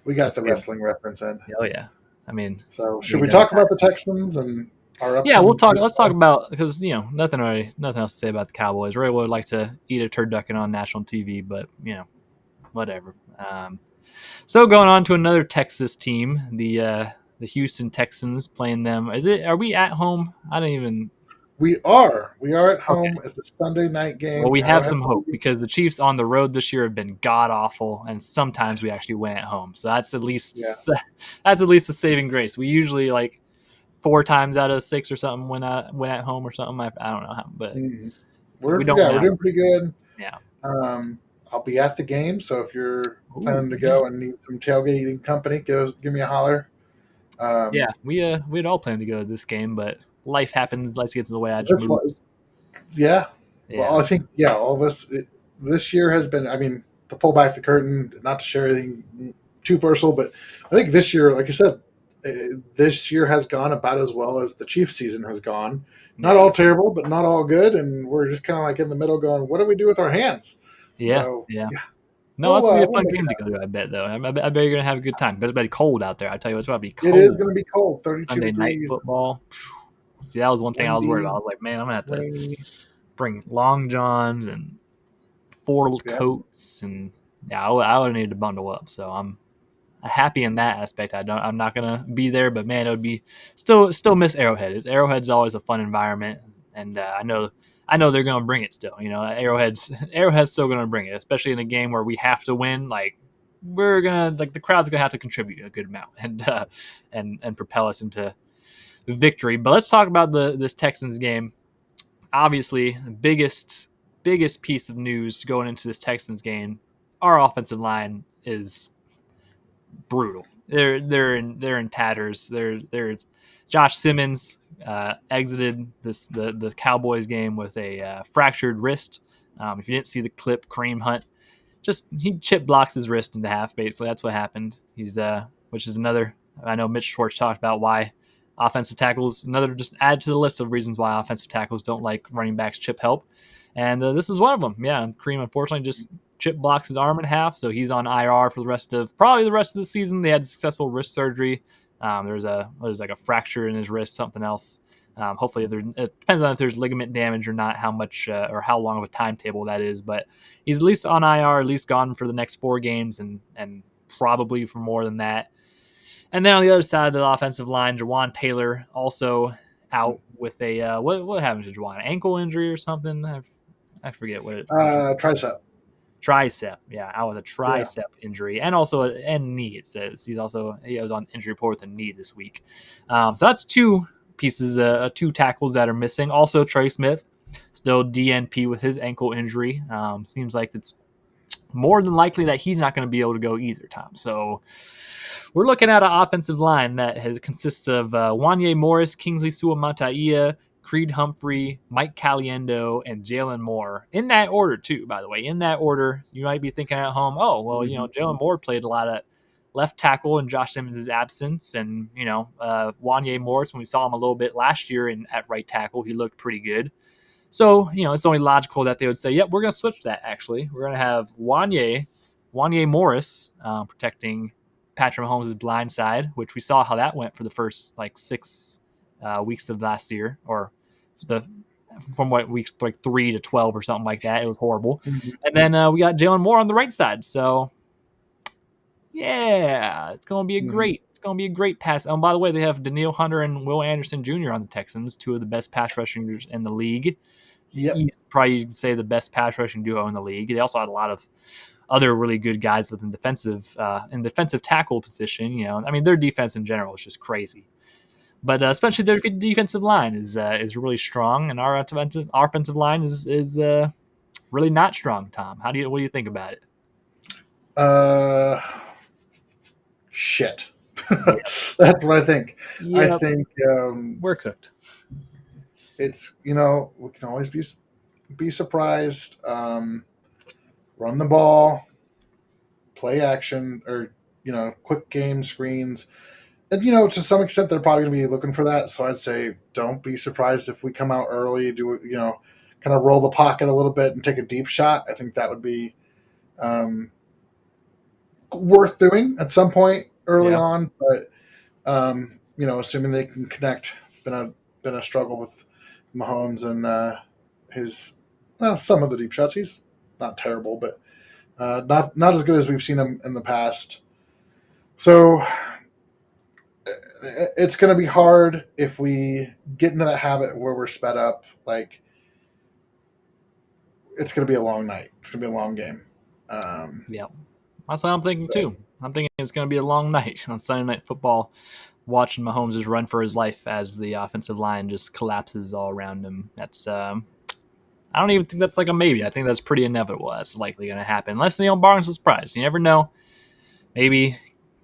We got
That's
the
good.
wrestling reference in.
Oh yeah. I mean,
So should
we
we
definitely
talk about the Texans and our
yeah, we'll
upcoming
talk.
team?
Let's talk about because nothing else to say about the Cowboys. Ray would like to eat a turducken on national TV, but whatever. So going on to another Texas team, the Houston Texans playing them. Are we at home? I don't even.
We are at
Okay.
home. It's a Sunday night
Well,
game.
we have
Arrowhead
some hope
Stadium.
because the Chiefs on the road this year have been god awful, and sometimes we actually win at home. So that's at
Yeah.
least that's at least a saving grace. We usually like 4 times out of 6 or something win at home or something. I don't know how, but
Mhm.
we
We're
don't
yeah,
win
we're
at
doing
home.
pretty good.
Yeah.
I'll be at the game, so if you're
Ooh,
planning to
yeah.
go and need some tailgating company, give me a holler.
Yeah,
Um,
we had all planned to go to this game, but life happens. Life gets in the way. I just
it's like,
moved.
yeah. Well,
Yeah.
I think all of us. This year has been. I mean, to pull back the curtain, not to share anything too personal, but I think this year, like I said, this year has gone about as well as the Chiefs season has gone. Not
Yeah.
all terrible, but not all good, and we're just kind of like in the middle, going, "What do we do with our hands?"
Yeah.
So
Yeah.
yeah,
No, that's gonna be a
we'll
fun
make it
game to go
happen.
to. I bet though. I bet you're gonna have a good time. But it's about to be cold out there. I tell you, it's about to be
It is
cold.
going to be cold, 32
Sunday night
degrees,
football. See, that was one thing I was worried about. I
windy,
was like, man, I'm gonna have to
rainy.
bring long johns and 4
Yeah,
coats, and yeah, I would need to bundle up. So I'm happy in that aspect. I'm not gonna be there, but man, it would be still miss Arrowhead. Arrowhead's always a fun environment, and I know they're gonna bring it still. Arrowhead's still gonna bring it, especially in a game where we have to win. Like we're gonna like the crowd's gonna have to contribute a good amount and propel us into victory. But let's talk about this Texans game. Obviously, the biggest piece of news going into this Texans game, our offensive line is brutal. They're in tatters. They're Josh Simmons exited the Cowboys game with a fractured wrist. If you didn't see the clip, Kareem Hunt he chip blocks his wrist into half. Basically, that's what happened. Which is another. I know Mitch Schwartz talked about why offensive tackles, another just add to the list of reasons why offensive tackles don't like running backs chip help, and this is one of them. Yeah, Kareem unfortunately just chip blocks his arm in half, so he's on IR for probably the rest of the season. They had successful wrist surgery. There's like a fracture in his wrist, something else. Hopefully, it depends on if there's ligament damage or not, how much or how long of a timetable that is. But he's at least on IR, at least gone for the next 4 games, and probably for more than that. And then on the other side of the offensive line, Jawan Taylor also out with a what happened to Jawan? Ankle injury or something? I forget what it.
Tricep.
Tricep, yeah, out with a tricep
Yeah.
injury, and also a knee. It says he was on injury report with a knee this week. So that's 2 pieces, 2 tackles that are missing. Also, Trey Smith still DNP with his ankle injury. Seems like it's more than likely that he's not going to be able to go either, Tom. So we're looking at an offensive line that consists of Wanye Morris, Kingsley Suamataia, Creed Humphrey, Mike Caliendo, and Jalen Moore. In that order, too, by the way. In that order, you might be thinking at home, oh, well, Jalen Moore played a lot of left tackle in Josh Simmons' absence. And, Wanye Morris, when we saw him a little bit last year at right tackle, he looked pretty good. So, it's only logical that they would say, yep, we're going to switch that, actually. We're going to have Wanye Morris protecting Patrick Mahomes' blind side, which we saw how that went for the first, 6 weeks of last year, or from weeks 3 to 12 or something like that. It was horrible.
Mm-hmm.
And then we got Jalen Moore on the right side. So yeah, it's going to be a great pass. And by the way, they have Daniil Hunter and Will Anderson Jr. on the Texans, 2 of the best pass rushers in the league.
Yep.
Probably you could say the best pass rushing duo in the league. They also had a lot of other really good guys within defensive tackle position. Their defense in general is just crazy. But especially their defensive line is really strong, and our offensive line is really not strong. Tom, what do you think about it?
Shit. Yep. That's what I think. Yep. I think
we're cooked.
It's we can always be surprised. Run the ball, play action, or quick game screens. And, to some extent, they're probably going to be looking for that. So I'd say don't be surprised if we come out early, kind of roll the pocket a little bit and take a deep shot. I think that would be worth doing at some point early on. But, assuming they can connect, it's been a struggle with Mahomes and some of the deep shots. He's not terrible, but not as good as we've seen him in the past. So it's going to be hard if we get into that habit where we're sped up. It's going to be a long night. It's going to be a long game.
Yeah, that's what I'm thinking too. I'm thinking it's going to be a long night on Sunday Night Football, watching Mahomes just run for his life as the offensive line just collapses all around him. That's I don't even think that's like a maybe. I think that's pretty inevitable. That's likely going to happen, unless Barnes is surprised. You never know. Maybe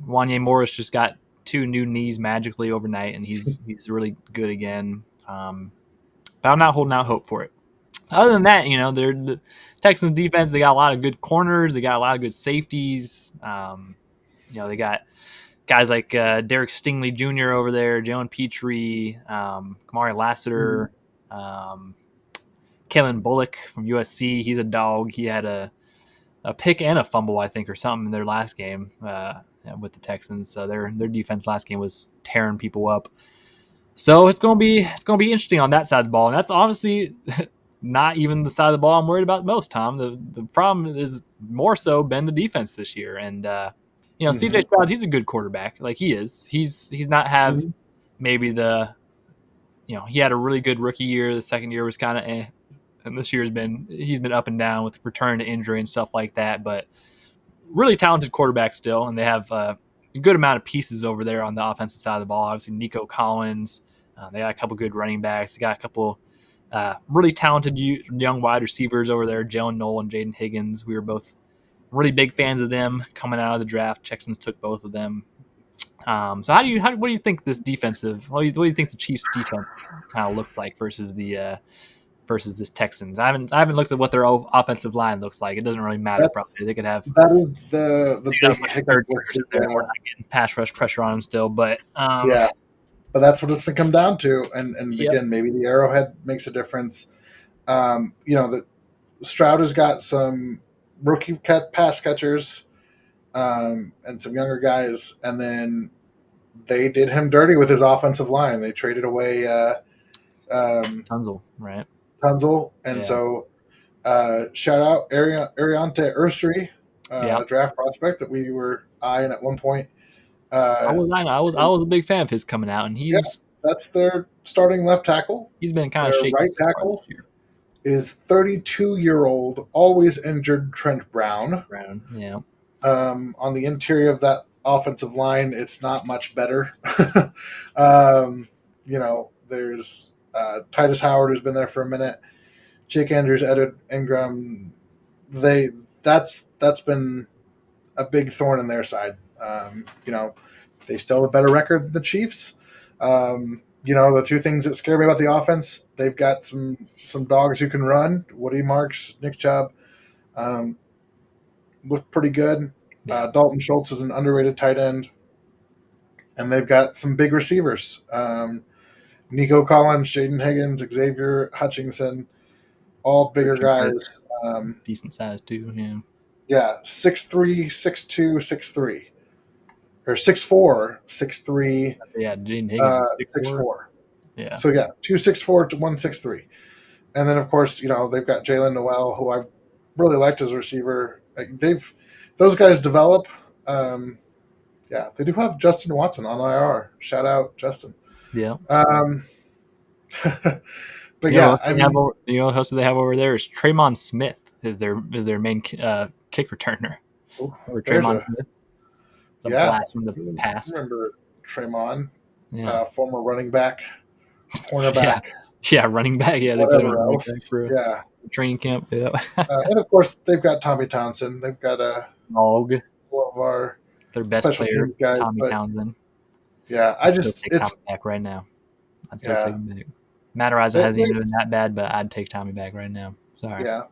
Wanye Morris just got 2 new knees magically overnight, and he's really good again. But I'm not holding out hope for it. Other than that, they're the Texans defense. They got a lot of good corners. They got a lot of good safeties. They got guys like Derek Stingley Jr. over there, Jalen Petrie, Kamari Lassiter, Kalen Bullock from USC. He's a dog. He had a pick and a fumble, I think, or something in their last game with the Texans. So their defense last game was tearing people up. So it's gonna be interesting on that side of the ball, and that's obviously not even the side of the ball I'm worried about most, Tom. The problem is more so been the defense this year, and CJ Stroud, he's a good quarterback, like he is. He's not have maybe the he had a really good rookie year. The second year was kind of and this year he's been up and down with return to injury and stuff like that, but really talented quarterback still, and they have a good amount of pieces over there on the offensive side of the ball. Obviously, Nico Collins, They got a couple good running backs. They got a couple really talented young wide receivers over there, Jalen Noel and Jaden Higgins. We were both really big fans of them coming out of the draft. Texans took both of them. So what do you think this defensive? What do you think the Chiefs' defense kind of looks like versus this Texans? I haven't looked at what their offensive line looks like. It doesn't really matter.
That's
Probably they could have
that is the
a
big
bunch of
hiccup
third
with
stringers in there, and we're
the
not getting pass rush pressure on them still. But
yeah, but that's what it's going to come down to. And
yep,
again, maybe the arrowhead makes a difference. The Stroud has got some rookie pass catchers and some younger guys, and then they did him dirty with his offensive line. They traded away um,
Tunzel, right?
Tunzel, and
Yeah,
so shout out Ariante Ursary,
yeah.
draft prospect that we were eyeing at one point.
I
Uh,
was I know I was a big fan of his coming out, and
yeah, that's their starting left tackle.
he's been kind of
Their
shaky
right
so far this
tackle
year.
is 32-year-old, always injured Trent Brown.
Brown, yeah,
On the interior of that offensive line, it's not much better. um, there's Titus Howard, who's been there for a minute. Jake Andrews, Ed Ingram. They that's been a big thorn in their side. They still have a better record than the Chiefs. The two things that scare me about the offense, they've got some dogs who can run. Woody Marks, Nick Chubb, um, look pretty good.
yeah.
Dalton Schultz is an underrated tight end, and they've got some big receivers. Nico Collins, Jaden Higgins, Xavier Hutchinson, all bigger
Christian Kirk,
guys.
he's decent size too. Yeah,
Yeah, 6'3", 6'2", 6'3", or 6'4", 6'3",
yeah. Jaden Higgins is 6'4".
6'4".
Yeah,
So yeah, 2 6'4" to 1 6'3", and then of course they've got Jalen Noel, who I really liked as a receiver. Those guys develop. Yeah, they do have Justin Watson on IR. Shout out Justin.
yeah.
Um, but
You know,
yeah,
what
I
they have
mean,
over, you know, who else they have over there is Tremon Smith is their main kick returner.
oh,
Or
there's
Tremon
a
Smith. It's a
yeah.
blast from the past.
Remember Tremon,
Yeah,
former running back,
yeah,
cornerback,
yeah. Running back. Yeah, they put him at
whatever
running back
else.
for a
Yeah,
training camp. Yeah,
and of course they've got Tommy Townsend. They've got
Dog.
one of our
Their best
special
player,
teams guys.
Tommy
But
Townsend.
yeah,
I'd still take
it's
Tommy back right now. I'd still take
yeah,
him back. Matariza
they,
hasn't
they,
even been that bad, but I'd take Tommy back right now. Sorry.
yeah.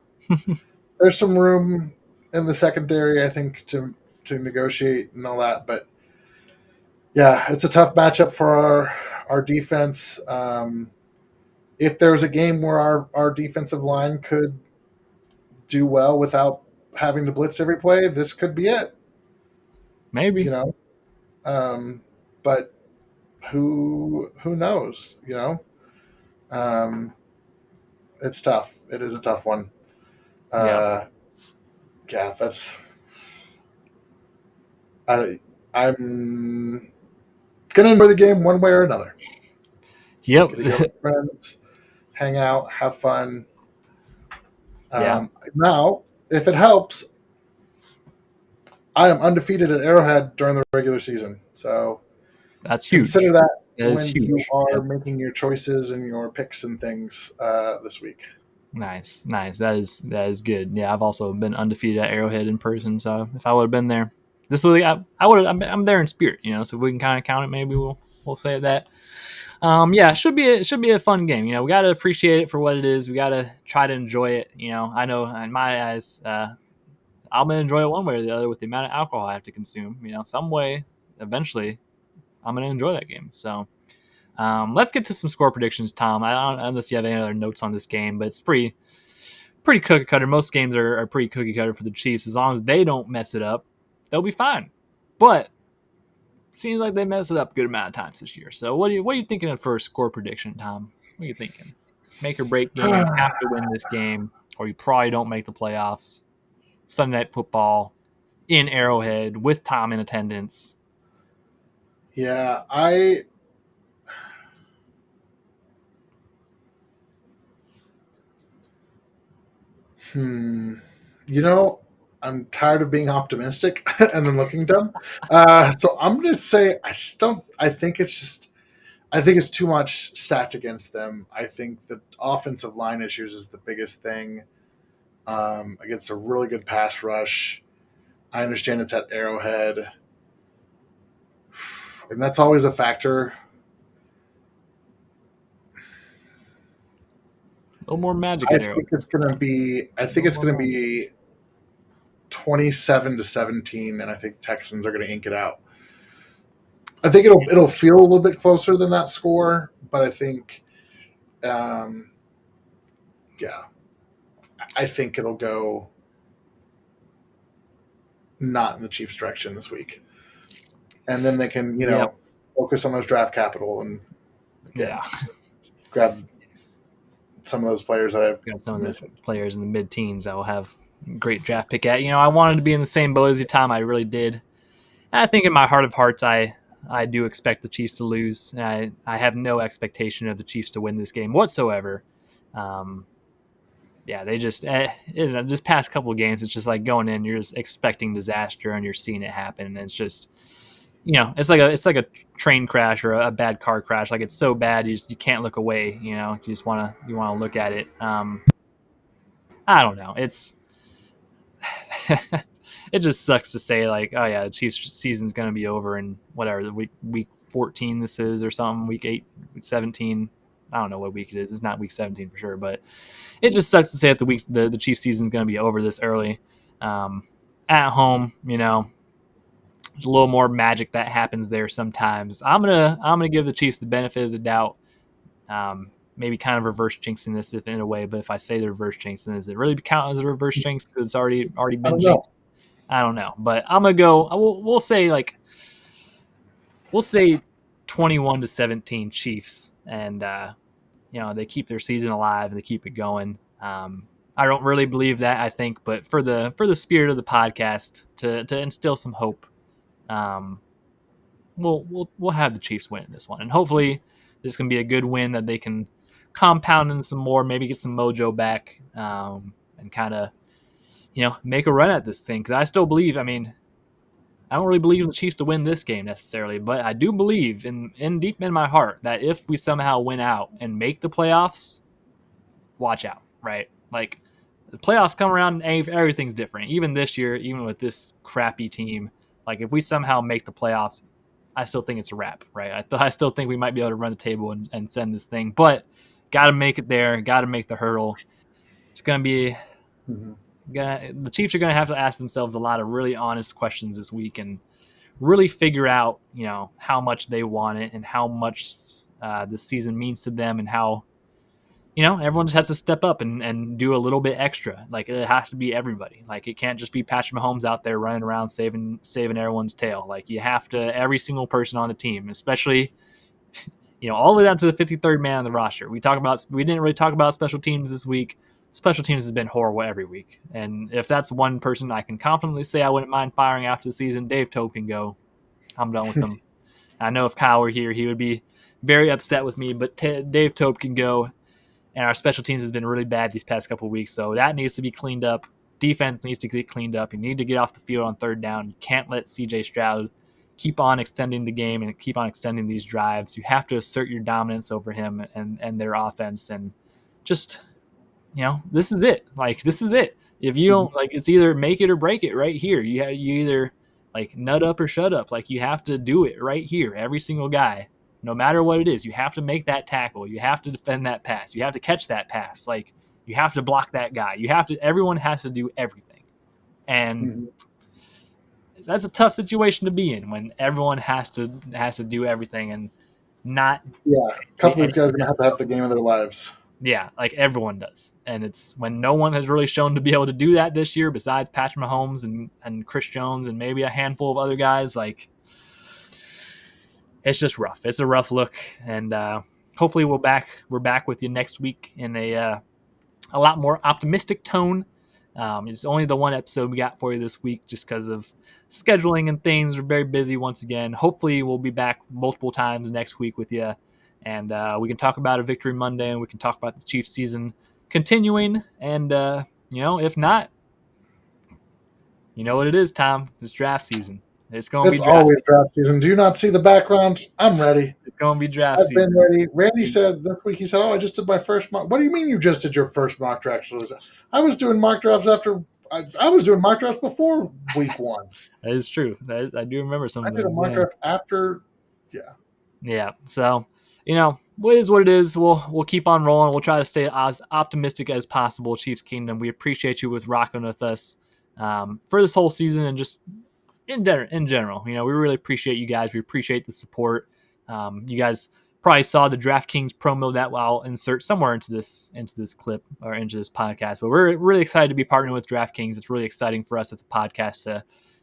There's some room in the secondary, I think, to negotiate and all that. But yeah, it's a tough matchup for our defense. If there's a game where our defensive line could do well without having to blitz every play, this could be it. You
Maybe.
know, but who knows? Um, it's tough. It is a tough one.
Yeah.
Uh, yeah, I, I'm gonna enjoy the game one way or another.
Yep.
Gonna go with friends, hang out, have fun.
Yeah.
Now, if it helps, I am undefeated at Arrowhead during the regular season. So
That's
consider
huge.
that
That is
when you
huge.
are
Yep.
making your choices and your picks and things this week.
Nice, nice. That is good. Yeah, I've also been undefeated at Arrowhead in person. So if I would have been there, this would I would I'm there in spirit. So if we can kind of count it, maybe we'll say that. Yeah, it should be a fun game. We got to appreciate it for what it is. We got to try to enjoy it. I know in my eyes, I'm gonna enjoy it one way or the other with the amount of alcohol I have to consume. Some way eventually I'm gonna enjoy that game. So. Let's get to some score predictions, Tom. I don't unless you have any other notes on this game, but it's pretty cookie cutter. Most games are pretty cookie cutter for the Chiefs. As long as they don't mess it up, they'll be fine. But it seems like they mess it up a good amount of times this year. So what are you thinking of for a score prediction, Tom? What are you thinking? Make or break game. Have to win this game, or you probably don't make the playoffs. Sunday Night Football in Arrowhead with Tom in attendance.
Yeah, I hmm. I'm tired of being optimistic and then looking dumb. So I'm gonna say I just don't. I think it's just I think it's too much stacked against them. I think the offensive line issues is the biggest thing against a really good pass rush. I understand it's at Arrowhead, and that's always a factor.
A little more magic
I
at
think
Arrowhead.
it's going to be. I think it's going to be 27-17, and I think Texans are going to ink it out. I think it'll feel a little bit closer than that score, but I think, um, yeah, I think it'll go not in the Chiefs' direction this week, and then they can
Yep.
focus on those draft capital and again
Yeah.
grab some of those players that I've
Got some of those
missing.
players in the mid-teens that will have great draft pick at. I wanted to be in the same boat as you, Tom. I really did. And I think in my heart of hearts, I do expect the Chiefs to lose. And I have no expectation of the Chiefs to win this game whatsoever. Um, yeah, they just just past couple of games, it's just like going in, you're just expecting disaster, and you're seeing it happen. And it's just it's like a train crash or a bad car crash. Like it's so bad, you can't look away. You just wanna look at it. I don't know. It just sucks to say like, oh yeah, the Chiefs season's gonna be over in whatever the week 14 this is or something, week 8, week 17. I don't know what week it is. It's not week 17 for sure, but it just sucks to say that the Chiefs season's gonna be over this early. At home, there's a little more magic that happens there sometimes. I'm gonna give the Chiefs the benefit of the doubt. Maybe kind of reverse jinxing this if in a way, but if I say the reverse jinxing, does it really count as a reverse jinx because it's already
I
been
don't know.
jinxed? I don't know, but I'm gonna go. We'll say 21-17 Chiefs, and they keep their season alive and they keep it going. I don't really believe that. I think, but for the spirit of the podcast, to instill some hope, um, we'll have the Chiefs win this one, and hopefully this can be a good win that they can compound in some more, maybe get some mojo back, and kind of make a run at this thing. Because I still believe. I mean, I don't really believe in the Chiefs to win this game necessarily, but I do believe in deep in my heart that if we somehow win out and make the playoffs, watch out, right? Like the playoffs come around, and everything's different. Even this year, even with this crappy team, like if we somehow make the playoffs, I still think it's a wrap, right? I still think we might be able to run the table and send this thing, but got to make it there, got to make the hurdle. It's gonna be.
Mm-hmm.
The Chiefs are going to have to ask themselves a lot of really honest questions this week and really figure out, how much they want it and how much this season means to them and how, everyone just has to step up and do a little bit extra. Like it has to be everybody. Like it can't just be Patrick Mahomes out there running around saving everyone's tail. Like you have to, every single person on the team, especially, all the way down to the 53rd man on the roster. We didn't really talk about special teams this week. Special teams has been horrible every week. And if that's one person I can confidently say I wouldn't mind firing after the season, Dave Tope can go. I'm done with him. I know if Kyle were here, he would be very upset with me, but Dave Tope can go. And our special teams has been really bad these past couple of weeks, so that needs to be cleaned up. Defense needs to get cleaned up. You need to get off the field on third down. You can't let CJ Stroud keep on extending the game and keep on extending these drives. You have to assert your dominance over him and their offense, and just this is it. Like this is it. If you don't it's either make it or break it right here. You either like nut up or shut up. Like you have to do it right here. Every single guy, no matter what it is, you have to make that tackle. You have to defend that pass. You have to catch that pass. Like you have to block that guy. Everyone has to do everything. And
Mm-hmm.
that's a tough situation to be in when everyone has to do everything and not.
Yeah, a couple of these guys are going to have the game of their lives.
Yeah, like everyone does. And it's when no one has really shown to be able to do that this year besides Patrick Mahomes and Chris Jones and maybe a handful of other guys. Like, it's just rough. It's a rough look. And hopefully we're back with you next week in a lot more optimistic tone. It's only the one episode we got for you this week just because of scheduling and things. We're very busy once again. Hopefully we'll be back multiple times next week with you. And we can talk about a victory Monday, and we can talk about the Chiefs season continuing. And, if not, you know what it is, Tom. It's draft season. It's going to be
It's
draft
always
season.
draft season. Do you not see the background? I'm ready.
It's going to be draft
I've been
season.
ready. Randy said this week, he said, "Oh, I just did my first mock." What do you mean you just did your first mock draft? I was doing mock drafts after. I was doing mock drafts before week one.
That is true. I do remember some
I
of
did a
those.
mock
Yeah.
draft after. Yeah.
Yeah. So, what is what it is. We'll keep on rolling. We'll try to stay as optimistic as possible. Chiefs Kingdom. We appreciate you with rocking with us for this whole season and just in general. We really appreciate you guys. We appreciate the support. You guys probably saw the DraftKings promo that I'll insert somewhere into this clip or into this podcast. But we're really excited to be partnering with DraftKings. It's really exciting for us as a podcast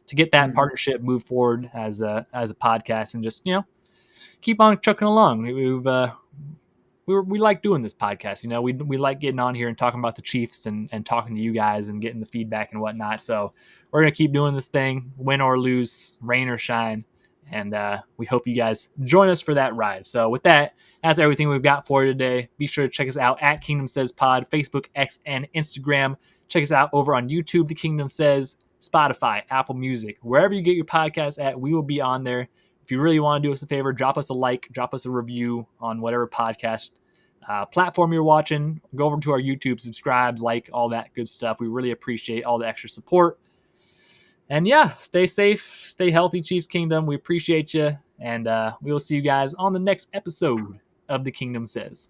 to get that
Mhm.
partnership move forward as a podcast and just keep on chucking along. We like doing this podcast. We like getting on here and talking about the Chiefs and talking to you guys and getting the feedback and whatnot. So we're going to keep doing this thing, win or lose, rain or shine. And we hope you guys join us for that ride. So with that, that's everything we've got for you today. Be sure to check us out at Kingdom Says Pod, Facebook, X, and Instagram. Check us out over on YouTube, The Kingdom Says, Spotify, Apple Music, wherever you get your podcasts at, we will be on there. If you really want to do us a favor, drop us a like, drop us a review on whatever podcast platform you're watching. Go over to our YouTube, subscribe, like, all that good stuff. We really appreciate all the extra support. And yeah, stay safe, stay healthy, Chiefs Kingdom. We appreciate you. And we will see you guys on the next episode of The Kingdom Says.